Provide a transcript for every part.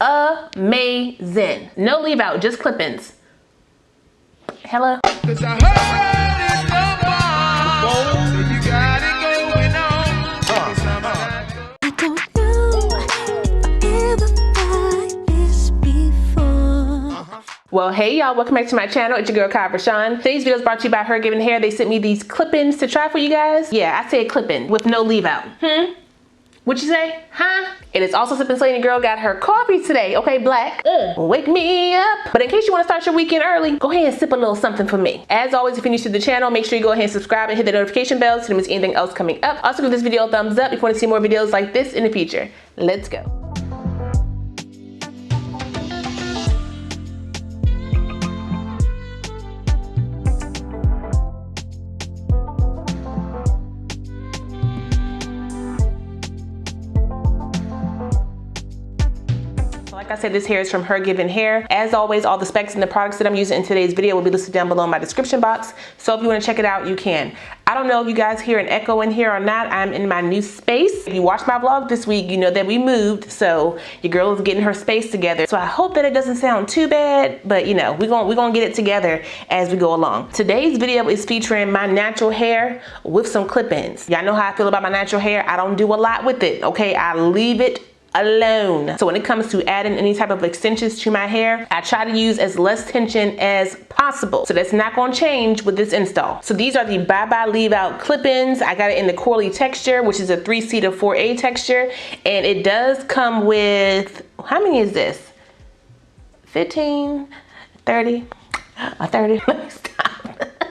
amazing. No leave out, just clip-ins. Hello? Well, hey y'all, welcome back to my channel. It's your girl KIERASHON. Today's video is brought to you by HerGivenHair. They sent me these clip-ins to try for you guys. Yeah, I said clip-in with no leave out. What'd you say? Huh? It is also Sippin' Slaying. Girl got her coffee today, okay, black. Wake me up. But in case you want to start your weekend early, go ahead and sip a little something for me. As always, if you're new to the channel, make sure you go ahead and subscribe and hit the notification bell so you don't miss anything else coming up. Also give this video a thumbs up if you want to see more videos like this in the future. Let's go. Like I said, this hair is from HerGivenHair. As always, all the specs and the products that I'm using in today's video will be listed down below in my description box. So if you want to check it out, you can. I don't know if you guys hear an echo in here or not. I'm in my new space. If you watched my vlog this week, you know that we moved. So your girl is getting her space together. So I hope that it doesn't sound too bad, but you know, we're gonna get it together as we go along. Today's video is featuring my natural hair with some clip-ins. Y'all know how I feel about my natural hair. I don't do a lot with it, okay? I leave it alone. So when it comes to adding any type of extensions to my hair, I try to use as less tension as possible. So that's not gonna change with this install. So these are the Bye Bye Leave Out clip-ins. I got it in the Coily texture, which is a 3C to 4A texture. And it does come with, how many is this? 15, 30, 30, let me stop.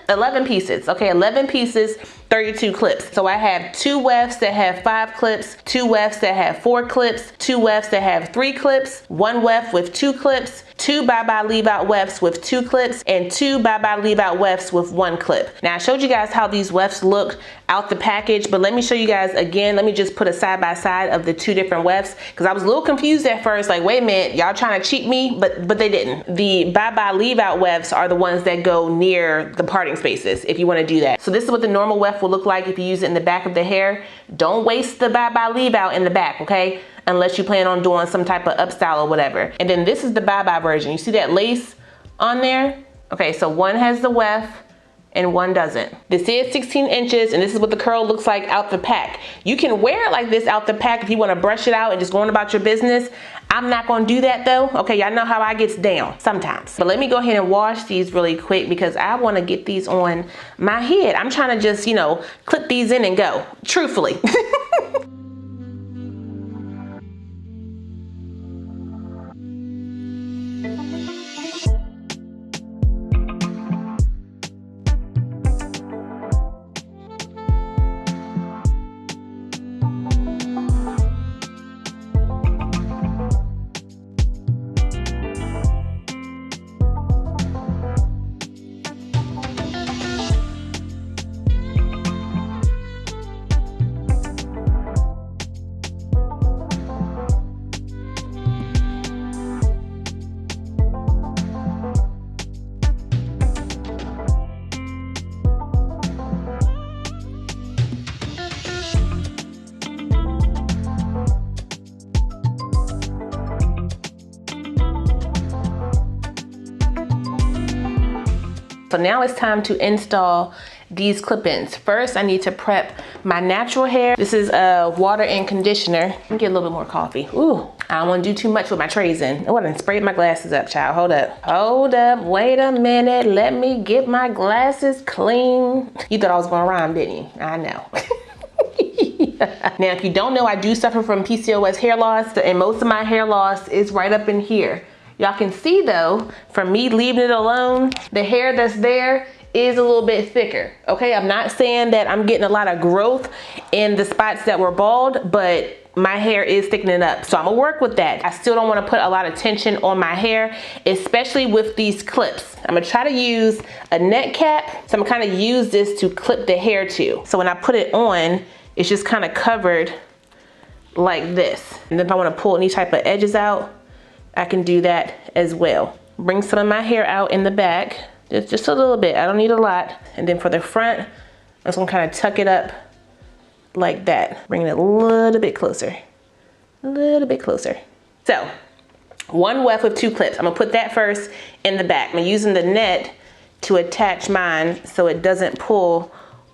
11 pieces, okay, 11 pieces, 32 clips. So I have 2 wefts that have 5 clips, 2 wefts that have 4 clips, 2 wefts that have 3 clips, 1 weft with 2 clips, 2 Bye Bye Leave Out wefts with 2 clips, and 2 Bye Bye Leave Out wefts with 1 clip. Now I showed you guys how these wefts look out the package, but let me show you guys again. Let me just put a side by side of the 2 different wefts, because I was a little confused at first, like, wait a minute, y'all trying to cheat me? But they didn't. The Bye Bye Leave Out wefts are the ones that go near the parting spaces if you want to do that. So this is what the normal weft will look like if you use it in the back of the hair. Don't waste the Bye Bye Leave Out in the back, okay? Unless you plan on doing some type of upstyle or whatever. And then this is the Bye Bye version. You see that lace on there? Okay, so one has the weft and one doesn't. This is 16 inches and this is what the curl looks like out the pack. You can wear it like this out the pack if you want to brush it out and just go on about your business. I'm not gonna do that though. Okay, y'all know how I gets down sometimes. But let me go ahead and wash these really quick because I want to get these on my head. I'm trying to just, you know, clip these in and go, truthfully. So now it's time to install these clip-ins. First, I need to prep my natural hair. This is water and conditioner. Let me get a little bit more coffee. Ooh, I don't want to do too much with my trays in. Oh, I done sprayed my glasses up, child. Hold up. Hold up. Wait a minute. Let me get my glasses clean. You thought I was going to rhyme, didn't you? I know. Now, if you don't know, I do suffer from PCOS hair loss, and most of my hair loss is right up in here. Y'all can see though, from me leaving it alone, the hair that's there is a little bit thicker, okay? I'm not saying that I'm getting a lot of growth in the spots that were bald, but my hair is thickening up. So I'm gonna work with that. I still don't wanna put a lot of tension on my hair, especially with these clips. I'm gonna try to use a net cap. So I'm gonna kind of use this to clip the hair to. So when I put it on, it's just kind of covered like this. And then if I wanna pull any type of edges out, I can do that as well. Bring some of my hair out in the back, just a little bit. I don't need a lot. And then for the front, I'm just gonna kind of tuck it up like that. Bring it a little bit closer, a little bit closer. So One weft with 2 clips. I'm gonna put that first in the back. I'm using the net to attach mine so it doesn't pull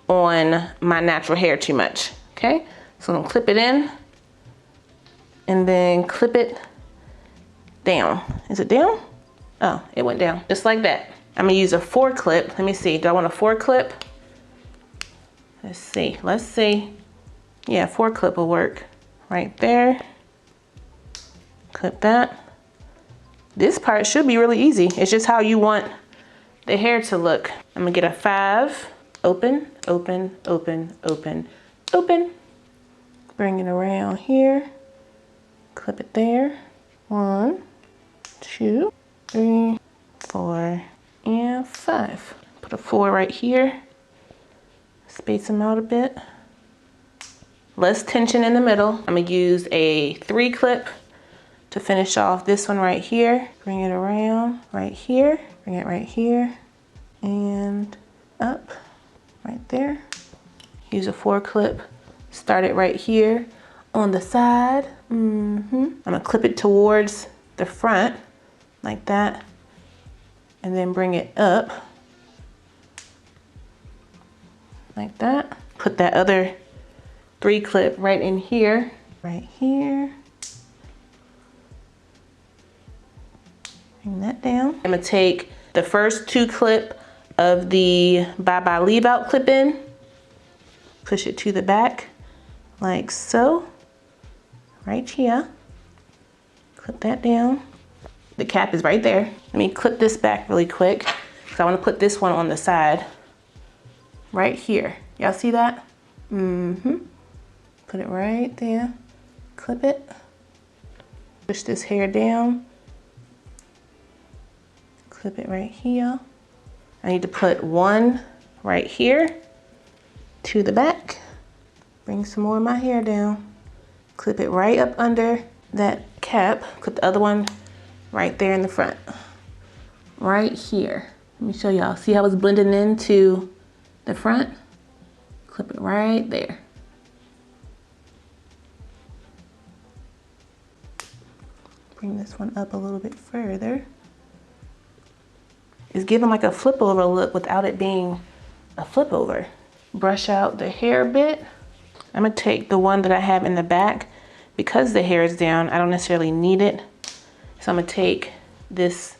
on my natural hair too much, okay? So I'm gonna clip it in and then clip it down. Is it down? Oh, it went down, just like that. I'm gonna use a 4 clip. Let me see, do I want a 4 clip? Let's see. Yeah, 4 clip will work. Right there, clip that. This part should be really easy. It's just how you want the hair to look. I'm gonna get a 5, open, open, open, open, open. Bring it around here, clip it there. 1, 2, 3, 4, and 5. Put a 4 right here. Space them out a bit. Less tension in the middle. I'm gonna use a 3 clip to finish off this one right here. Bring it around right here. Bring it right here and up right there. Use a 4 clip. Start it right here on the side. I'm gonna clip it towards the front like that and then bring it up like that. Put that other 3 clip right in here, right here. Bring that down. I'm gonna take the first 2 clip of the Bye Bye Leave Out clip in, push it to the back like so, right here. Clip that down. The cap is right there. Let me clip this back really quick because I want to put this one on the side right here. Y'all see that? Put it right there. Clip it. Push this hair down. Clip it right here. I need to put 1 right here to the back. Bring some more of my hair down. Clip it right up under that cap. Clip the other one right there in the front. Right here. Let me show y'all. See how it's blending into the front? Clip it right there. Bring this one up a little bit further. It's giving like a flip over look without it being a flip over. Brush out the hair a bit. I'm gonna take the one that I have in the back. Because the hair is down, I don't necessarily need it. So I'm gonna take this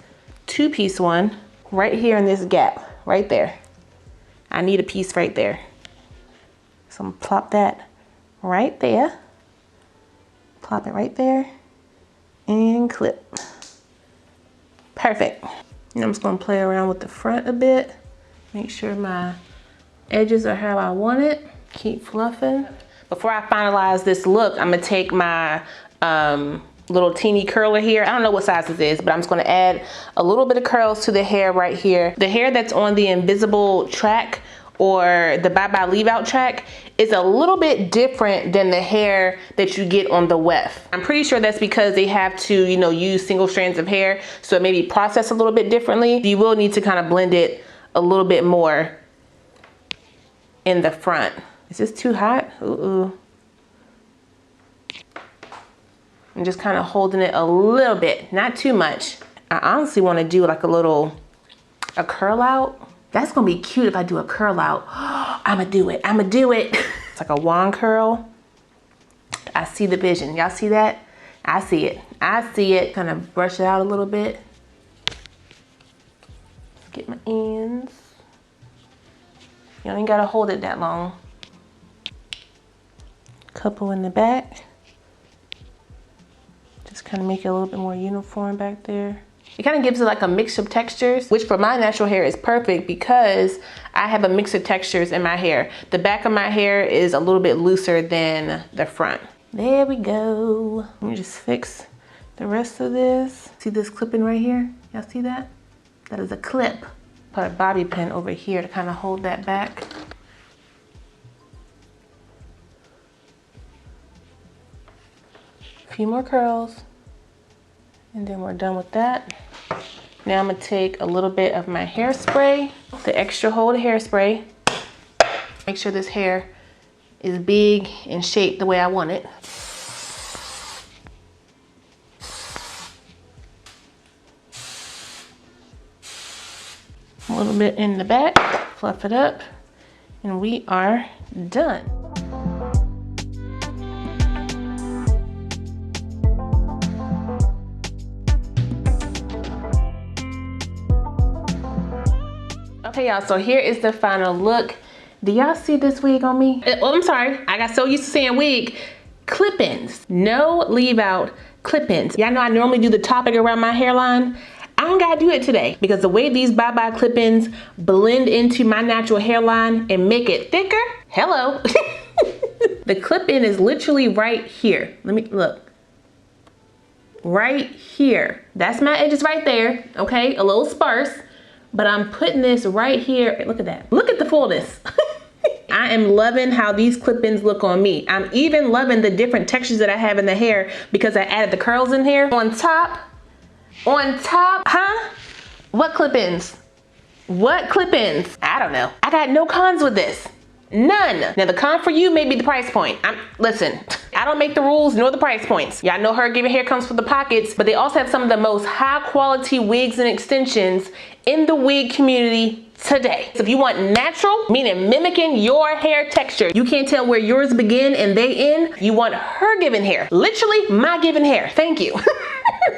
2-piece one right here in this gap, right there. I need a piece right there. So I'm gonna plop that right there. Plop it right there and clip. Perfect. And I'm just gonna play around with the front a bit. Make sure my edges are how I want it. Keep fluffing. Before I finalize this look, I'm gonna take my little teeny curler here. I don't know what size this is, but I'm just gonna add a little bit of curls to the hair right here. The hair that's on the invisible track or the Bye Bye Leave Out track is a little bit different than the hair that you get on the weft. I'm pretty sure that's because they have to, you know, use single strands of hair, so it may be processed a little bit differently. You will need to kind of blend it a little bit more in the front. Is this too hot? Ooh. I'm just kind of holding it a little bit, not too much. I honestly want to do like a curl out. That's gonna be cute if I do a curl out. I'ma do it. It's like a wand curl. I see the vision. Y'all see that? I see it. Kind of brush it out a little bit. Get my ends. You ain't gotta hold it that long. Couple in the back. Just kind of make it a little bit more uniform back there. It kind of gives it like a mix of textures, which for my natural hair is perfect because I have a mix of textures in my hair. The back of my hair is a little bit looser than the front. There we go. Let me just fix the rest of this. See this clipping right here? Y'all see that? That is a clip. Put a bobby pin over here to kind of hold that back. A few more curls. And then we're done with that. Now I'm gonna take a little bit of my hairspray, the extra hold hairspray. Make sure this hair is big and shaped the way I want it. A little bit in the back, fluff it up, and we are done. Okay, y'all, so here is the final look. Do y'all see this wig on me? Oh, I'm sorry, I got so used to saying wig. Clip-ins, no leave out clip-ins. Y'all know I normally do the topic around my hairline. I don't gotta do it today because the way these bye-bye clip-ins blend into my natural hairline and make it thicker, hello. The clip-in is literally right here. Let me look. Right here. That's my edges right there, okay? A little sparse, but I'm putting this right here. Look at that. Look at the fullness. I am loving how these clip-ins look on me. I'm even loving the different textures that I have in the hair because I added the curls in here. On top, huh? What clip-ins? What clip-ins? I don't know. I got no cons with this. None. Now the con for you may be the price point. Listen, I don't make the rules nor the price points. Y'all know HerGivenHair comes with the pockets, but they also have some of the most high quality wigs and extensions in the wig community today. So if you want natural, meaning mimicking your hair texture, you can't tell where yours begin and they end, you want HerGivenHair. Literally my given hair. Thank you.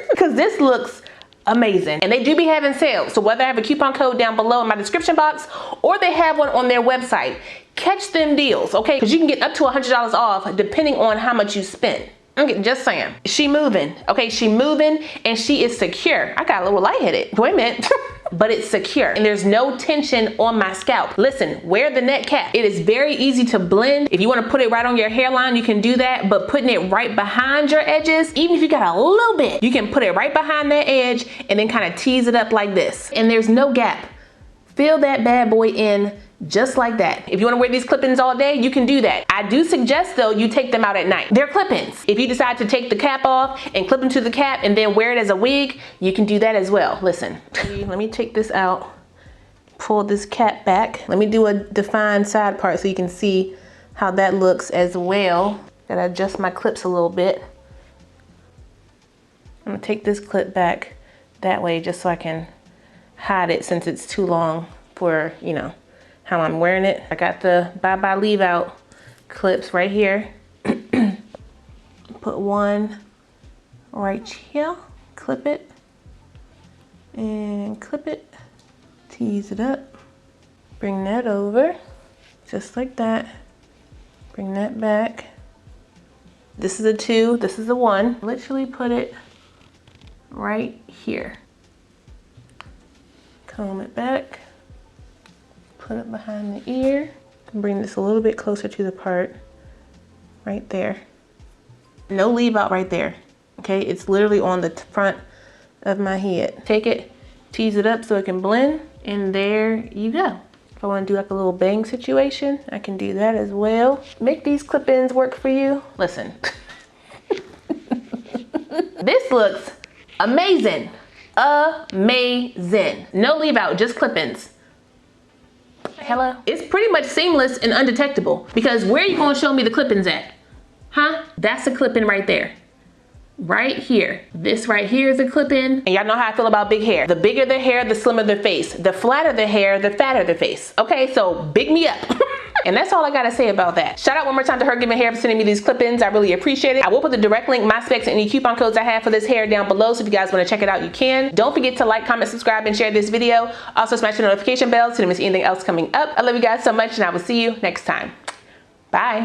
Because this looks amazing. And they do be having sales. So whether I have a coupon code down below in my description box or they have one on their website, catch them deals, okay? Because you can get up to $100 off depending on how much you spend. Okay, just saying. She moving, okay? She moving and she is secure. I got a little lightheaded. Wait a minute. But it's secure and there's no tension on my scalp. Listen, wear the net cap. It is very easy to blend. If you want to put it right on your hairline, you can do that, but putting it right behind your edges, even if you got a little bit, you can put it right behind that edge and then kind of tease it up like this. And there's no gap. Fill that bad boy in just like that. If you want to wear these clip-ins all day, you can do that. I do suggest though you take them out at night. They're clip-ins. If you decide to take the cap off and clip them to the cap and then wear it as a wig, you can do that as well. Listen, let me take this out, pull this cap back. Let me do a defined side part so you can see how that looks as well. Gotta adjust my clips a little bit. I'm gonna take this clip back that way just so I can hide it since it's too long for, you know, how I'm wearing it. I got the bye-bye leave out clips right here. Put one right here, clip it, and clip it, tease it up, bring that over, just like that, bring that back. This is a 2, this is a 1. Literally put it right here. Comb it back. Put it behind the ear. Bring this a little bit closer to the part right there. No leave out right there. Okay, it's literally on the front of my head. Take it, tease it up so it can blend, and there you go. If I want to do like a little bang situation, I can do that as well. Make these clip-ins work for you. Listen. This looks amazing. Amazing. No leave out, just clip-ins. Hello? It's pretty much seamless and undetectable because where are you gonna show me the clip-ins at? Huh? That's a clip-in right there. Right here. This right here is a clip-in. And y'all know how I feel about big hair. The bigger the hair, the slimmer the face. The flatter the hair, the fatter the face. Okay, so big me up. And that's all I gotta say about that. Shout out one more time to HerGivenHair for sending me these clip-ins. I really appreciate it. I will put the direct link, my specs, and any coupon codes I have for this hair down below. So if you guys wanna check it out, you can. Don't forget to like, comment, subscribe, and share this video. Also smash the notification bell so you don't miss anything else coming up. I love you guys so much and I will see you next time. Bye.